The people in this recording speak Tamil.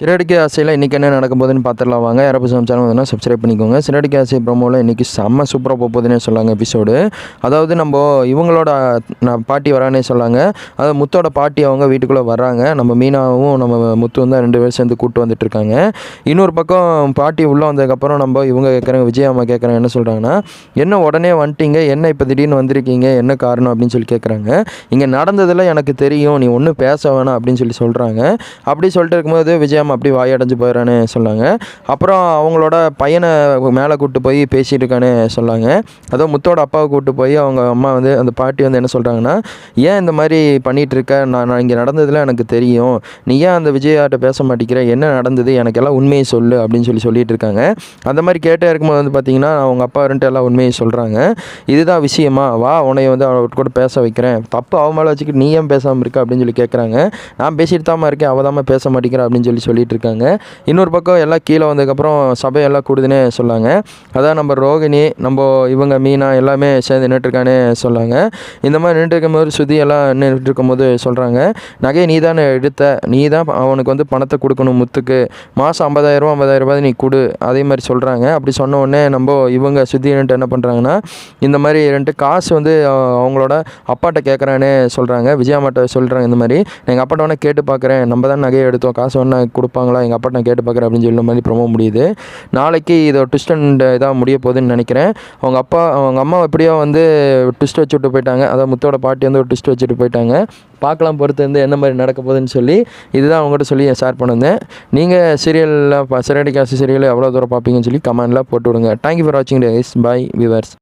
சிறடிக்க ஆசையில் இன்றைக்கி என்ன நடக்க போகுதுன்னு பார்த்துடலாம் வாங்க. யாராவது சேனல் வந்து சப்ஸ்கிரைப் பண்ணிக்கோங்க. சிறடிக்க ஆசை ப்ரோமோவில் இன்றைக்கி செம்ம சூப்பராக போகுதுன்னே சொல்லாங்க எபிசோடு. அதாவது நம்ம இவங்களோட பாட்டி வரானே சொல்லாங்க. அதாவது முத்தோட பாட்டி அவங்க வீட்டுக்குள்ளே வர்றாங்க. நம்ம மீனாவும் நம்ம முத்து தான் 2 பேரும் சேர்ந்து கூப்பிட்டு வந்துட்டுருக்காங்க. இன்னொரு பக்கம் பாட்டி உள்ளே வந்ததுக்கப்புறம் நம்ம இவங்க கேட்குறாங்க, விஜய் அம்மா கேட்குறாங்க, என்ன சொல்கிறாங்கன்னா, என்ன உடனே வந்துட்டீங்க, என்ன இப்போ திடீர்னு வந்திருக்கீங்க, என்ன காரணம் அப்படின்னு சொல்லி கேட்குறாங்க. இங்கே நடந்ததில் எனக்கு தெரியும், நீ ஒன்றும் பேச வேணாம் அப்படின்னு சொல்லி சொல்கிறாங்க. அப்படி சொல்லிட்டு இருக்கும்போது விஜய் அப்படி வாயடைஞ்சு போயிடறானே சொன்னாங்க. அப்புறம் அவங்களோட பையனை மேலே கூப்பிட்டு போய் பேசிகிட்டு இருக்கானே சொன்னாங்க. அதுவும் முத்தோட அப்பாவை கூப்பிட்டு போய் அவங்க அம்மா வந்து அந்த பாட்டி வந்து என்ன சொல்கிறாங்கன்னா, ஏன் இந்த மாதிரி பண்ணிகிட்டு இருக்க, நான் இங்கே நடந்ததில் எனக்கு தெரியும், நீ ஏன் அந்த விஜயாட்ட பேச மாட்டேங்கிற, என்ன நடந்தது, எனக்கு எல்லாம் உண்மையை சொல்லு அப்படின்னு சொல்லிட்டு இருக்காங்க. அந்த மாதிரி கேட்டே இருக்கும்போது வந்து பார்த்திங்கன்னா அவங்க அப்பா ரெண்டு எல்லாம் உண்மையை சொல்கிறாங்க. இதுதான் விஷயமா, வா உன்னை வந்து அவள் கூட பேச வைக்கிறேன், தப்பு அவன் மேலே வச்சுக்கிட்டு நீ ஏன் பேசாமல் இருக்க அப்படின்னு சொல்லி கேட்குறாங்க. நான் பேசிட்டு தாமா இருக்கேன், அவள் தாம்மா பேச மாட்டேங்கிறேன் அப்படின்னு சொல்லிட்டு இருக்காங்க. இன்னொரு பக்கம் எல்லாம் கீழே வந்ததுக்கப்புறம் சபையெல்லாம் கூடுதுன்னே சொல்லாங்க. அதான் நம்ம ரோகிணி, நம்ம இவங்க மீனா எல்லாமே சேர்ந்து நின்றுருக்கானே சொல்லாங்க. இந்த மாதிரி நின்று இருக்கும்போது சுதி எல்லாம் நின்றுட்டு இருக்கும்போது சொல்கிறாங்க, நகையை நீ தானே எடுத்த, நீ தான் அவனுக்கு வந்து பணத்தை கொடுக்கணும், முத்துக்கு மாதம் 50,000 நீ கொடு, அதே மாதிரி சொல்கிறாங்க. அப்படி சொன்ன உடனே நம்ம இவங்க சுதி என்ன பண்ணுறாங்கன்னா, இந்த மாதிரி 2 காசு வந்து அவங்களோட அப்பாட்ட கேட்குறானே சொல்கிறாங்க. விஜயாமாட்ட சொல்கிறாங்க, இந்த மாதிரி எங்கள் அப்பாட்ட வேணால் கேட்டு பார்க்குறேன், நம்ம தான் நகையை எடுத்தோம், காசு வேணா கொடுப்பாங்களா, எங்கள் அப்பாட்ட நான் கேட்டு பார்க்குறேன் அப்படின்னு சொல்ல மாதிரி ப்ரோமோ முடியுது. நாளைக்கு இதை ட்விஸ்ட் அண்ட் இதாக முடிய போகுதுன்னு நினைக்கிறேன். அவங்க அம்மா எப்படியோ வந்து ட்விஸ்ட் வச்சு விட்டு போயிட்டாங்க. அதாவது முத்தோட பாட்டி வந்து ஒரு ட்விஸ்ட் வச்சுட்டு போயிட்டாங்க. பார்க்கலாம் பொறுத்து வந்து என்ன மாதிரி நடக்க போகுதுன்னு சொல்லி இதுதான் அவங்ககிட்ட சொல்லி ஷேர் பண்ணியிருந்தேன். நீங்கள் சீரியலில் சிறடிக்க ஆசை சீரியல் எவ்வளோ தூரம் பார்ப்பீங்கன்னு சொல்லி கமெண்டில் போட்டு விடுங்க. தேங்க்யூ ஃபார் வாட்சிங் டேஸ். Bye viewers.